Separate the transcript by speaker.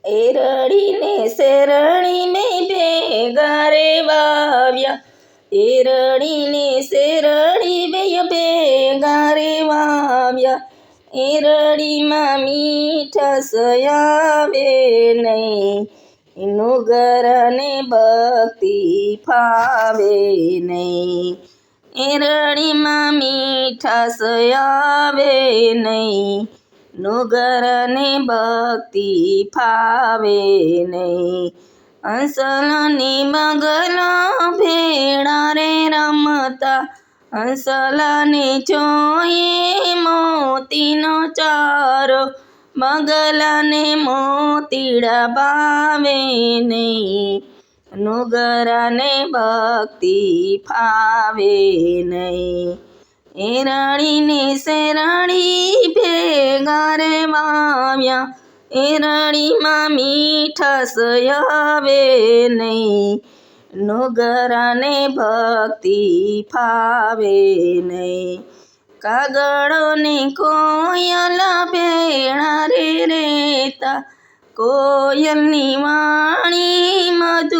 Speaker 1: એરડીને શેરડીને ભેગા રે વાવ્યા, એરડીને શેરડી બે ભેગા રે વાવ્યા. એરડીમાં મીઠાશ આવે નહીં, નુગરાને ભક્તિ ફાવે નહીં. એરડીમાં મીઠાશ આવે નહીં, નુગરાને ભક્તિ ફાવે નહીં. હંસલાની બગલા ભેળા રે રમતા, હંસલાને જોઈએ મોતીનો ચારો, બગલાને મોતીડા ભાવે નહીં, નુગરાને ભક્તિ ફાવે નહીં. એરડીને શેરડી ભેગા રે વાવ્યા, એરડીમાં મીઠાશ આવે નહીં, નુગરાને ભક્તિ ફાવે નહીં. કાગળો ને કોયલ ભેળા રે રહેતા, કોયલની વાણી મધુર